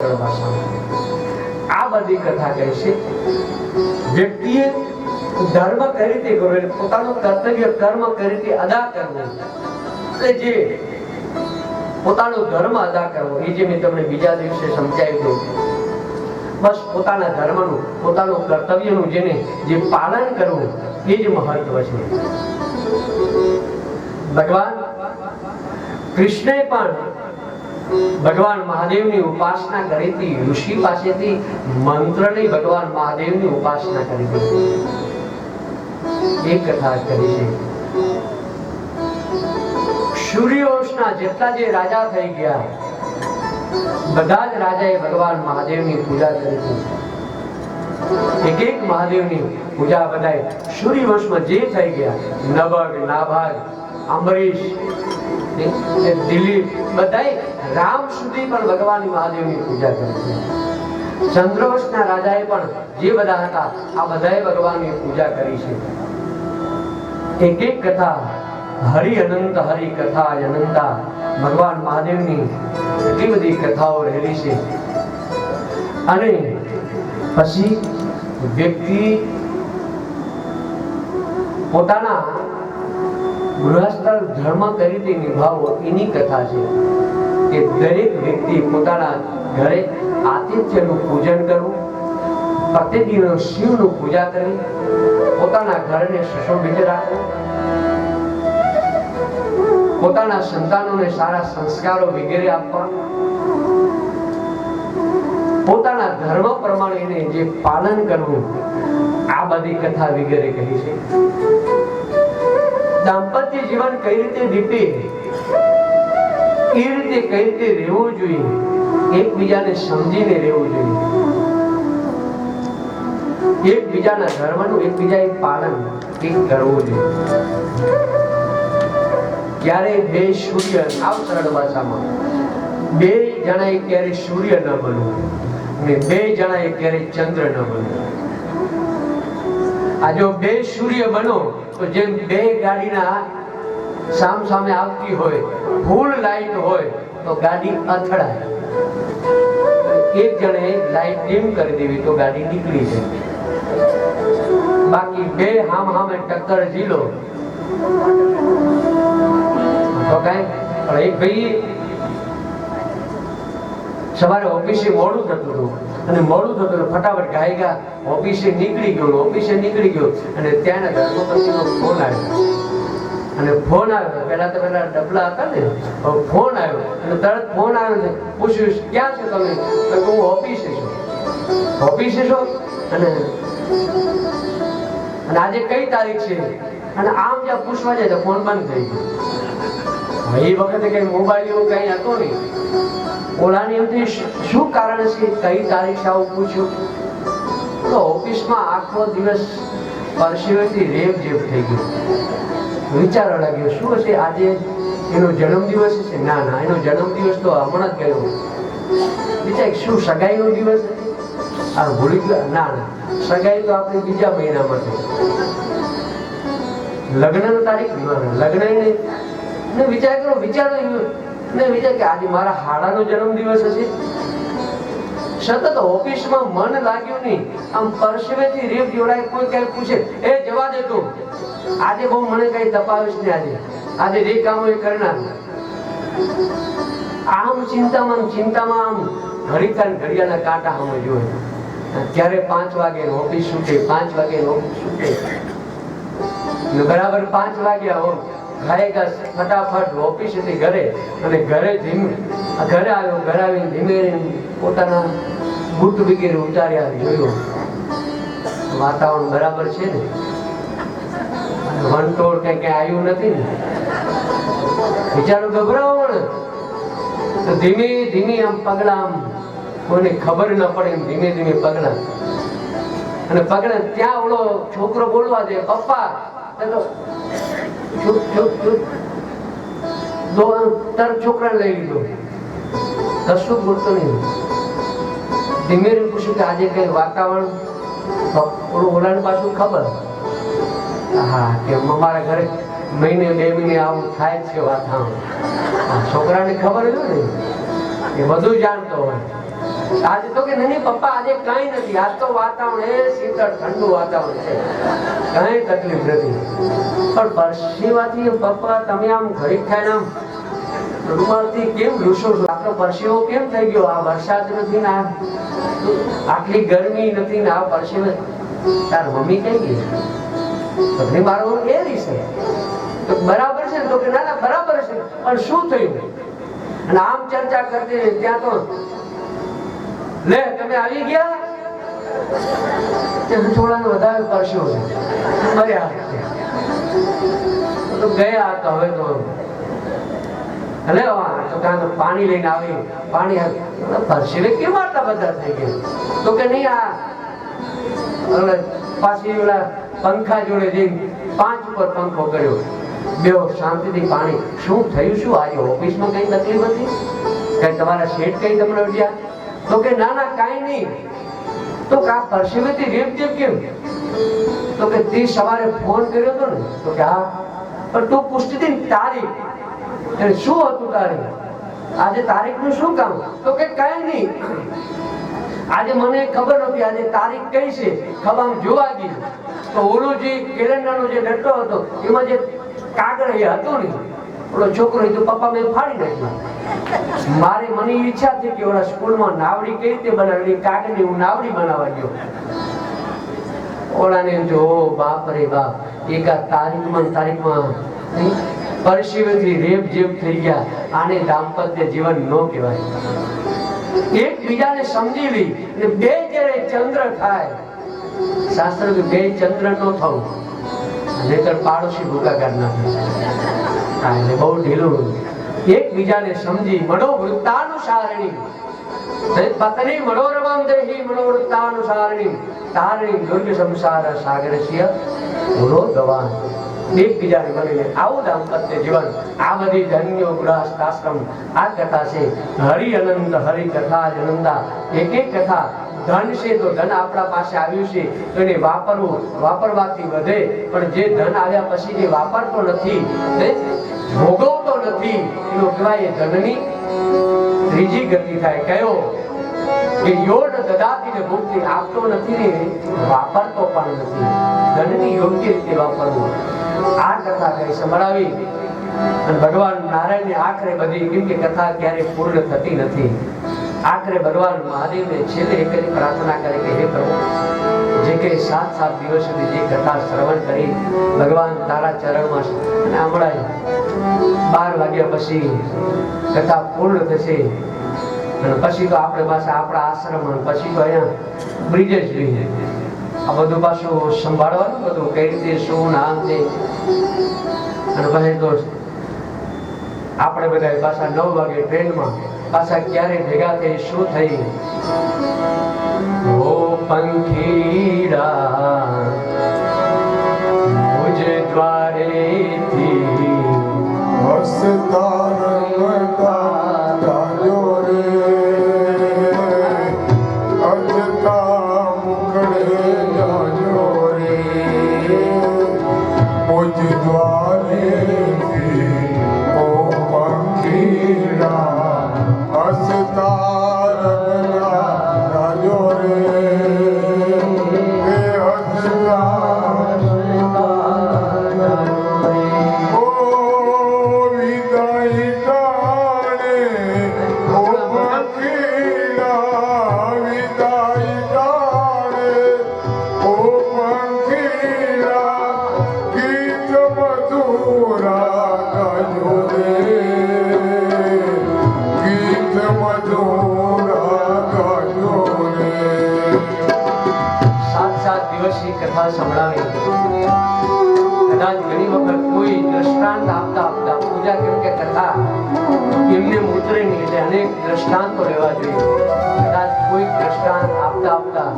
સરળ ભાષામાં આ બધી કથા કહે છે વ્યક્તિએ ધર્મ કઈ રીતે કરવો, પોતાનું કર્તવ્ય કર્મ કઈ રીતે અદા કરવું, એટલે જે પોતાનો ધર્મ અદા કરવો એ જે મેં તમને બીજા દિવસે સમજાવ્યું બસ પોતાના ધર્મનું પોતાનું કર્તવ્યનું જેને જે પાલન કરવું એ જ મહત્વ છે. ભગવાન કૃષ્ણે પણ ભગવાન મહાદેવની ઉપાસના કરી હતી. ઋષિ પાસેથી મંત્રની ભગવાન મહાદેવની ઉપાસના કરી હતી. એક કથા કરી છે. સૂર્યવંશના જેટલા જે રાજા થઈ ગયા બધા જ રાજાએ ભગવાન મહાદેવની પૂજા કરી હતી. એક એક મહાદેવની પૂજા બધાએ સૂર્યવંશમાં જે થઈ ગયા નભગ, નાભાગ, અમરીશ, દિલીપ બધાએ રામ સુધી પણ ભગવાન મહાદેવની પૂજા કરી હતી. ચંદ્રવંશના રાજાએ પણ જે બધા હતા આ બધાએ ભગવાનની પૂજા કરી છે. એક એક કથા હરિ અનંત હરિ કથા અનંતા ભગવાન મહાદેવની એટલી બધી કથાઓ રહેલી છે. અને પછી વ્યક્તિ પોતાના ગૃહસ્થ ધર્મ કઈ રીતે નિભાવવો એની કથા છે કે દરેક વ્યક્તિ પોતાના ઘરે આતિથ્યનું પૂજન કરવું, પ્રતિદિન શિવનું પૂજા કરી પોતાના ઘરને સુશોભિત રાખવું, પોતાના સંતાનોને સારા સંસ્કારો વગેરે આપવા, પોતાના ધર્મ પ્રમાણે જે પાલન કરવું આ બધી કથા વગેરે કહી છે. દાંપત્ય જીવન કઈ રીતે વીતે એ રીતે કઈ રીતે રહેવું જોઈએ, એકબીજાને સમજીને રહેવું જોઈએ, એકબીજાના ધર્મનું એકબીજાએ પાલન કરવું જોઈએ. ક્યારે બે સૂર્ય આવ સરળ ભાષામાં બે જણાએ ક્યારે સૂર્ય ન બનવું અને બે જણાએ ક્યારે ચંદ્ર ન બનવું. આ જો બે સૂર્ય બનો તો જેમ બે ગાડીના સામ સામે આવતી હોય ફૂલ લાઈટ હોય તો ગાડી અથડાય, એક જણે લાઈટ ડીમ કરી દેવી તો ગાડી નીકળી જાય. બાકી બે હામ હામે ટક્કર ઝીલો તો કઈ પણ એક ભાઈ સવારે ઓફિસે મોડું થતું હતું અને મોડું થતું ફટાફટ ગાયગા ઓફિસે નીકળી ગયો અને ત્યાંના ધર્મપતિનો ફોન આવ્યો અને ફોન આવ્યો પેલા તો પેલા ડબલા હતા ને ફોન આવ્યો અને તરત ફોન આવ્યો ને પૂછ્યું ક્યાં છો તમે? તો હું ઓફિસે છો અને આજે કઈ તારીખ છે? અને આમ જ્યાં પૂછવા જાય તો ફોન બંધ થઈ ગયો. એ વખતે કઈ મોબાઈલ એવું કઈ હતો નહીં. ઓલાની એમથી શું કારણ છે કઈ તારીખ આવું પૂછ્યું તો ઓફિસમાં આખો દિવસ પરસેવેથી રેબ જેવું થઈ ગયું. વિચારવા લાગ્યો શું હશે આજે એનો જન્મદિવસ છે? ના એનો જન્મદિવસ તો હમણાં જ ગયો. વિચાર શું સગાઈનો દિવસ આ ભૂલી ગયો? ના સગાઈ તો આપણે બીજા મહિનામાં થઈ. લગ્નનો તારીખ લગ્ન ને વિચાર કે આજે મારા હાડાનો જન્મદિવસ હશે. સતત ઓફિસમાં મન લાગ્યું નહીં, આમ પરસેવેથી રેપ જોડાય. કોઈ કઈ પૂછે એ જવા દે તું, આજે બહુ મને કઈ તપાવીશ ને આજે જે કામો એ કરનાર. આમ ચિંતામાં આમ ઘડિયાળના કાંટા સામે જોયે ક્યારે 5 વાગે ઓફિસ છૂટે, 5 વાગે ઓફિસ છૂટે બરાબર 5 વાગ્યા હોય ગાયકા ફટાફટ ઓફિસેથી ઘરે અને ઘરે આવ્યો. ઘરે આવીને ધીમે પોતાના બૂટ વગેરે ઉતાર્યા, જોયું વાતાવરણ બરાબર છે ને, વંટોળ કઈ આવ્યું નથી ને. વિચારો ગભરાવો ને તો ધીમે આમ પગલા, આમ કોઈને ખબર ન પડે ધીમે પગલા અને પગલા ત્યાં ઓલો છોકરો બોલવા દે પપ્પા તાર છોકરાને લઈ લીધો. કશું બોલતો નહીં. ધીમે પૂછ્યું કે આજે કઈ વાતાવરણ? ઓલાને પાછું ખબર હા કે અમારા ઘરે મહિને 2 મહિને આવું થાય છે વાતાવરણ. છોકરાને ખબર જ ને એ બધું જાણતો હોય. આજે તો કે નહીં પપ્પા આજે કઈ નથી, આજ તો વાતાવરણ એ શીતળ ઠંડુ વાતાવરણ છે, કઈ તકલીફ નથી. પણ પરસેવાથી પપ્પા તમે આમ ઘડીક થાય આમ રૂમાલથી કેમ લૂસો છો? આપણો પરસેવો કેમ થઈ ગયો? આ વરસાદ નથી ને આટલી ગરમી નથી ને આ પરસેવો. તાર મમ્મી કઈ ગઈ? તમને મારો એ રીશે તો બરાબર છે તો કે ના ના બરાબર છે, પણ શું થયું? અને આમ ચર્ચા કરતી ત્યાં તો લે તમે આવી ગયા તે થોડાનો વધારે પરસ્યો છે મર્યા તો ગયા તો હવે તો હલે તો કાં પાણી લઈને આવી, પાણી પરસેવે કેમ આટલા બધા થઈ ગયા? તો કે નહીં આ પાછી ઓલા પંખા જોડે જઈને 5 ઉપર પંખો કર્યો, બેઓ શાંતિથી પાણી. શું થયું? શું આજે ઓફિસમાં કઈ તકલીફ હતી? કઈ તમારા શેઠ કઈ તમને ઉડ્યા? તો કે ના ના કાઈ નહીં. તો કા પરસેવેથી રેપ જેપ કેમ? તો કે તે સવારે ફોન કર્યો હતો ને? તો કે હા, પણ તું પૂછતી હતી ને તારીખ, શું હતું તારીખ? આજે તારીખનું શું કામ? તો કે કાઈ નહીં, આજે મને ખબર નથી આજે તારીખ કઈ છે. ખબર જોવા ગઈ તો ઓલો જે કેલેન્ડરનો જે ડટ્ટો હતો એમાં જે કાગળ એ હતો ને ઓલો છોકરો એ તો પપ્પા મેં ફાડી નાખ્યો. મને ઈચ્છા થઈ કે ઓલા સ્કૂલમાં નાવડી કઈ રીતે બનાવી, કાગળની હું નાવડી બનાવવા ગયો. ઓલાને જો બાપ રે બાપ, એકા તારીખમાં પરસેવેથી રેપ જેપ થઈ ગયા. આને દાંપત્ય જીવન ન કહેવાય. એકબીજાને સમજી લી. બે જ્યારે ચંદ્ર થાય, શાસ્ત્ર કે બે ચંદ્ર નો થવું, નહીતર પાડોશી ભૂકા કરી નાખે. એટલે બહુ ઢીલું. એકબીજાને સમજી મનોવૃત્તાનુસારણી પત્ની મનોરમં દેહી મનોવૃત્તાનુસારણી તારણી દુર્ગ સંસાર સાગરસ્ય પુરોગવાન. એકબીજાને મળીને આવું દાંપત્ય જીવન. આ બધી ધન્યો ગૃહસ્થાશ્રમ આ કથા છે. હરિ અનંત હરિ કથા જનંદા. એક એક કથા ધન છે તો ધન આપણા પાસે આવ્યું છે તો એને વાપરવું, વાપરવાથી વધે. પણ જે ધન આવ્યા પછી જે વાપરતો નથી, ભોગવતો નથી, એનો કહેવાય ધનની ત્રીજી ગતિ થાય. કયો કે યોડ દદાતી ને ભુક્તિ, આપતો નથી ને વાપરતો પણ નથી. ધનની યોગ્ય રીતે વાપરવું. આ કથા કઈ સંભળાવી અને ભગવાન નારાયણને આખરે બધી, કેમ કે કથા ક્યારે પૂર્ણ થતી નથી. આખરે ભગવાન મહાદેવને છેલ્લે એક જ પ્રાર્થના કરી કે હે પ્રભુ, જે કે 7 દિવસ સુધી જે કથા શ્રવણ કરી ભગવાન તારા ચરણમાં છે, અને હમણાં 12 વાગ્યા પછી કથા પૂર્ણ થશે અને પછી તો આપણે પાસે આપણા આશ્રમ, પછી તો અહીંયા બ્રિજ જ જોઈએ. આ બધું પાછું સંભાળવાનું, બધું કઈ રીતે શું નામ છે. અને પછી તો આપણે બધા પાછા 9 વાગે ટ્રેનમાં પાછા ક્યારે ભેગા થઈ શું થઈ. ઓ પંખીડા મુજ દ્વારેથી હસતા રમતા જાજો રે, અજતા મુકડે જાજો રે. મુજ દ્વારેથી ઓ પંખીડા હસતા રમતા જાજો રે, કથા સંભળાવી. કદાચ ઘણી વખત કોઈ દ્રષ્ટાંત આપતા આપતા પૂજા કેમ કે કથા એમને ઉતરે નહીં, એટલે અનેક દ્રષ્ટાંતો લેવા જોઈએ. કદાચ કોઈ દ્રષ્ટાંત આપતા આપતા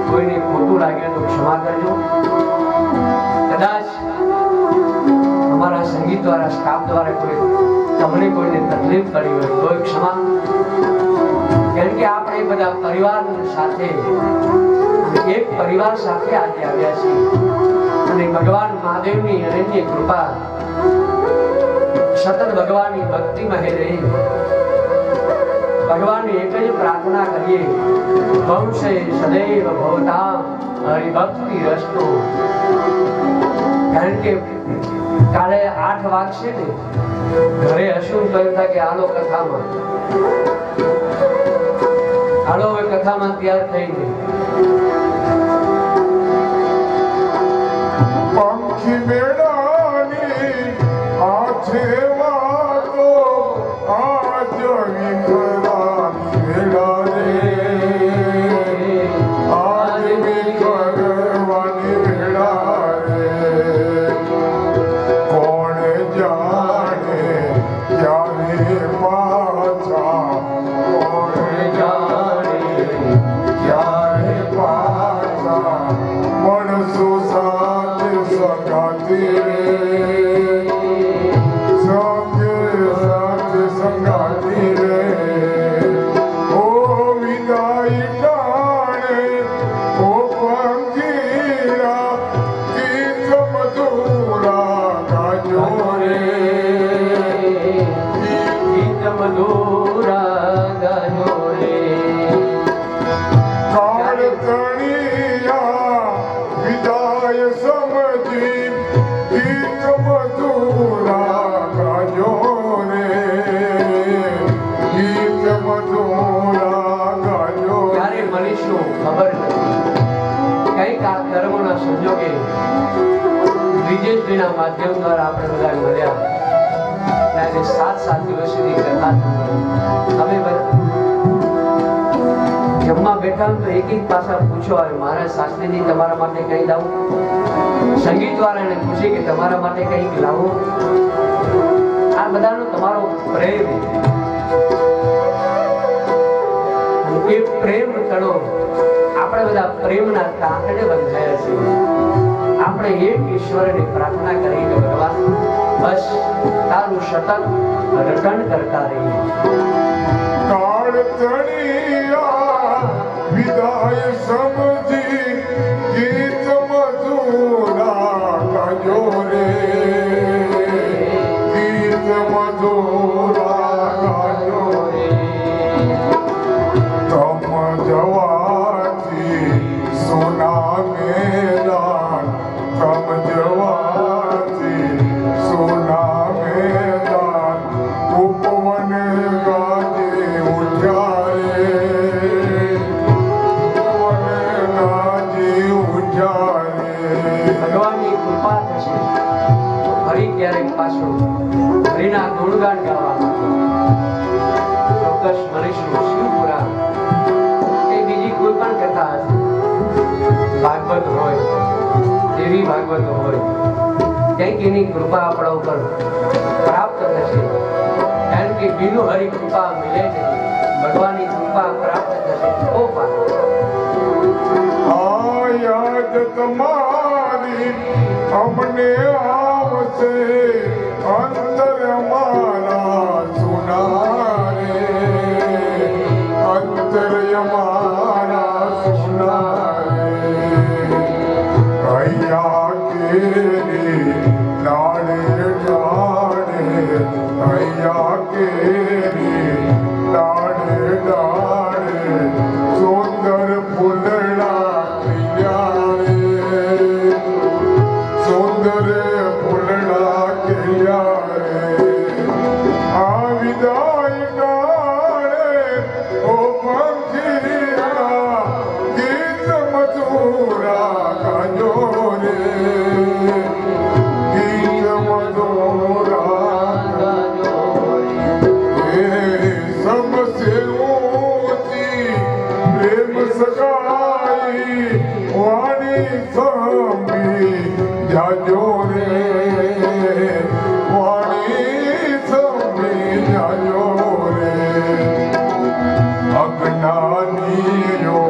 કોઈને ખોટું લાગ્યું તો ક્ષમા કરજો. કદાચ અમારા સંગીત દ્વારા, સ્ટાફ દ્વારા તમને કોઈને તકલીફ પડી હોય તો ક્ષમા. કેમ કે આપણે બધા પરિવાર સાથે, એક પરિવાર સાથે આજે આવ્યા છીએ અને ભગવાન મહાદેવની અનન્ય કૃપા સતત ભગવાનની ભક્તિમાં રહી ભગવાનની એક જ પ્રાર્થના કરીએ, વંશે સદૈવ ભવતામ હરિભક્તિ રસ્તો. કારણ કે કાલે 8 વાગશે ને, ઘરે હશું કહ્યું કે આલો કથામાં, હાલો હવે કથામાં તૈયાર થઈ ગઈ. પંખી મેળાની આછે વાતો આજ વિખરાની વેળા રે, આજ વિખરવાની વેળા રે. કોણ જાણે ક્યારે પાછા, કોણ જાણે ક્યારે પાછા મળશો સાથે સંગાતી રે, સાથે સાથે સંગાતી રે. ઓ વિદાય ટાણે ઓ પંખીડા ગીત મધુરા ગાજો રે, ગીત મધુરા ગાજો રે. કાળ તણિયા વિદાય સમજી ગીત મધુરા ગાજો રે, ગીત મધુરા ગાજો રે. ક્યારે મળીશું ખબર નથી. કઈક આ કર્મના સંજોગે બ્રિજેશભાઈના માધ્યમ દ્વારા આપણે બધા મળ્યા. ત્યારે 7 દિવસ સુધી કથા અમે જમવા બેઠા તો એક પાસા પૂછો, આવે મહારાજ શાસ્ત્રીજી તમારા માટે કઈ લાવું? સંગીત વાળા એને પૂછે કે તમારા માટે કઈક લાવો? આ બધાનો તમારો પ્રેમ, એ પ્રેમ તળો આપણે બધા પ્રેમના તાંતણે બંધાયા છીએ. આપણે એક ઈશ્વરની પ્રાર્થના કરી કે ભગવાન બસ તારું સતત રટણ કરતા રહીએ. કાળ તણિયા વિદાય સમજી ગીત મધુરા ગાજો રે, ગીત મધુરા ગાજો રે. તમ જવાથી સોના મેદાન, તમ જવાથી સોના મેદાન ઉપવન ગાજે ઉઠ્યા રે, ઉપવન ગાજે ઉઠ્યા રે. ભગવાનની કૃપા થશે તો ફરી ક્યારેક પાછું હરિના ગુણગાન ગાવા ચોક્કસ મળીશું. શિવપુરા કે બીજી કોઈ પણ કથા હશે, ભાગવત હોય, દેવી ભાગવત હોય, કંઈક એની કૃપા આપણા ઉપર પ્રાપ્ત થશે. કારણ કે બીનું હરિ કૃપા મિલે નહીં, ભગવાનની કૃપા પ્રાપ્ત થશે તો આ યાદ તમારી અમને આવશે, અંતર અમારા સુના રે, અંતર અમારા સુના રે. અહીંયા કેરી લાડે ડાળે, અહીંયા કેરી લાડે ડાળે સુંદર ફૂલડા ખીલ્યા રે, સુંદર ફૂલડા ખીલ્યા રે. આ વિદાય ડાળે ઓ પંખીડા ગીત મધુરા ગાજો રે, ગીત મધુરા ગાજો રે. એ સબસે ઊંચી પ્રેમ સગાઈ વાણી સાંભળી જાજો રે, વાણી સાંભળી જાજો રે. અજ્ઞાનીઓ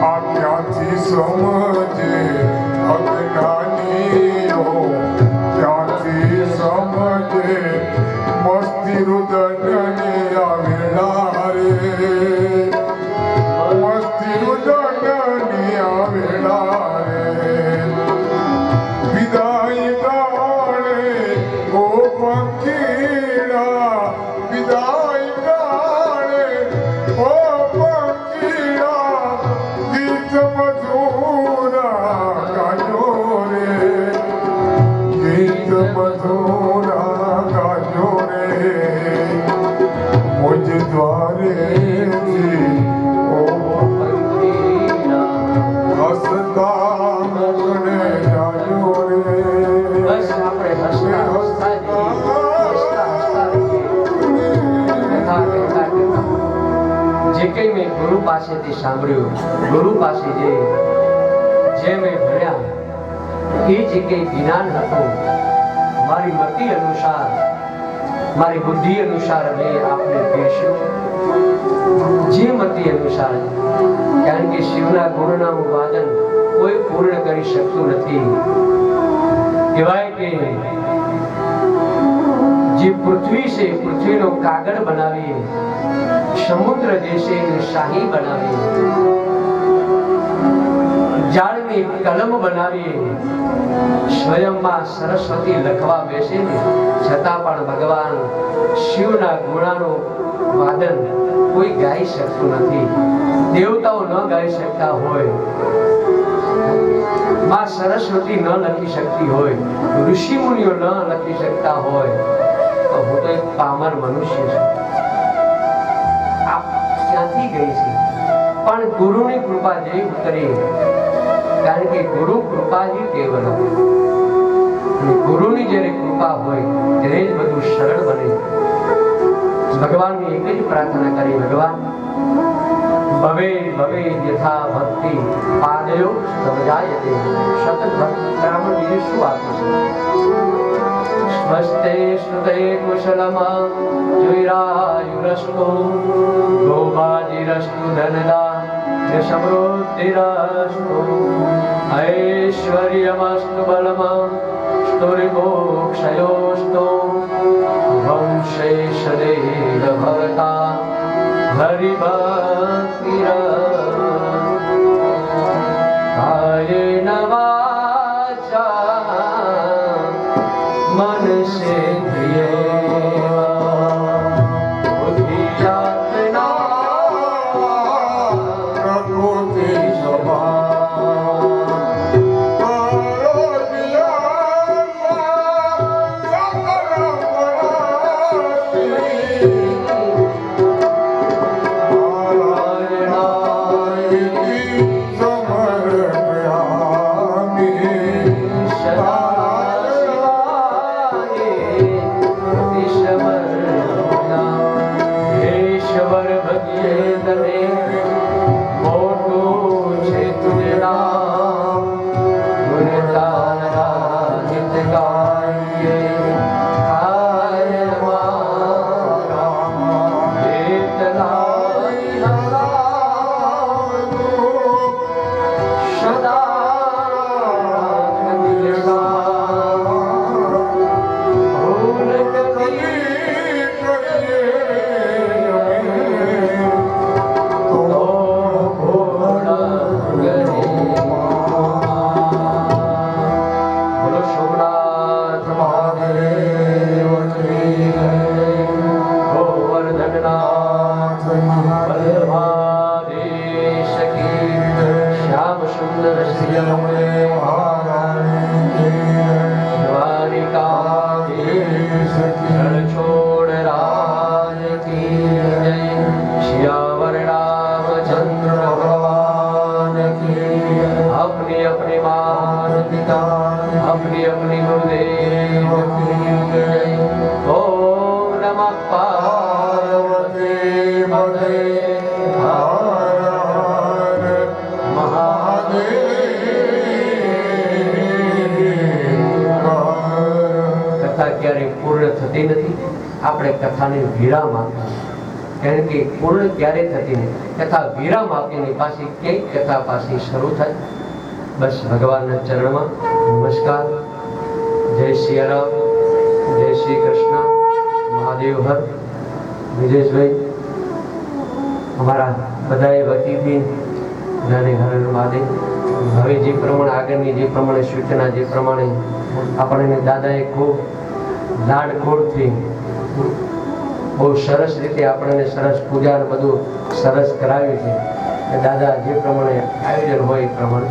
આ ક્યાંથી સમજે, અજ્ઞાનીઓ ક્યાંથી સમજે મસ્તી રુદનને આવેલા રે, મસ્તી રુદનને આવેલા રે. વિદાય ડાળે ઓ પંખીડા, વિદાય ડાળે ગુરુ પાસેથી સાંભળ્યું, ગુરુ પાસે જે મેં ભણ્યા એ જે કંઈ જ્ઞાન હતું મારી મતિ અનુસાર, મારી બુદ્ધિ અનુસાર મેં આપને પીરસ્યું, જે મતિ અનુસાર. કારણ કે શિવના ગુણના વાદન કોઈ પૂર્ણ કરી શકતું નથી. કહેવાય કે જે પૃથ્વી છે, પૃથ્વીનો કાગળ બનાવીએ, સમુદ્ર દેશે શાહી બનાવીએ, ઝાડની કલમ બનાવીએ, સ્વયંમાં સરસ્વતી લખવા બેસે ને છતાં પણ ભગવાન શિવના ગુણાનું વાદન કોઈ ગાઈ શકતું નથી. દેવતાઓ ન ગાઈ શકતા હોય, માં સરસ્વતી ન લખી શકતી હોય, ઋષિ મુનિઓ ન લખી શકતા હોય, તો હું તો એક પામર મનુષ્ય છું. આ ક્યાંથી ગઈ છે? પણ ગુરુની કૃપા જે ઉતરી, કારણ કે ગુરુ કૃપા જ કેવલ. ગુરુની જ્યારે કૃપા હોય ત્યારે જ બધું સરળ બને. ભગવાનની એક જ પ્રાર્થના કરી, ભગવાન ભવે ભવે યથા ભક્તિ પાદયો સમજાયતે. સતત ભક્તિ બ્રાહ્મણ બીજું શું આપું છું? સ્વસ્તે શ્રુતે કુશલમ જુરાયુરસ્તુ ગોભાજીરસ્તુ ધનદા સમૃદ્ધિરસ્તુ ઐશ્વર્યમસ્તુ બલમ સ્તુર્મોક્ષયોસ્તુ વંશે સદૈવ ભવતા હરિભક્તિર કાયેન વાચા મનસેન્દ્રિયેર્વા બુદ્ધિયાત્મના પ્રકૃતિ સ્વભાવ अपनी अपनी गुरुदेव की जय। ओम नमः पार्वती पते हर हर महादेव। कथा क्यारे पूर्ण थती नथी, આપણે કથાને વિરામ આપીએ, કારણ કે પૂર્ણ ક્યારે થતી નથી. કથા વિરામ આપીને પાછી કઈ કથા પાછી શરૂ થાય. બસ ભગવાનના ચરણમાં નમસ્કાર. જય સિયારામ, જય શ્રી કૃષ્ણ, મહાદેવ હર. વિજેશભાઈ અમારા બધાએ વતીથી બધાને હર હર મહાદેવ. હવે જે પ્રમાણે આગળની જે પ્રમાણે સૂચના જે પ્રમાણે આપણને દાદાએ ખૂબ લાડકોડથી બહુ સરસ રીતે આપણને સરસ પૂજા બધું સરસ કરાવ્યું છે. દાદા જે પ્રમાણે આયોજન હોય એ પ્રમાણે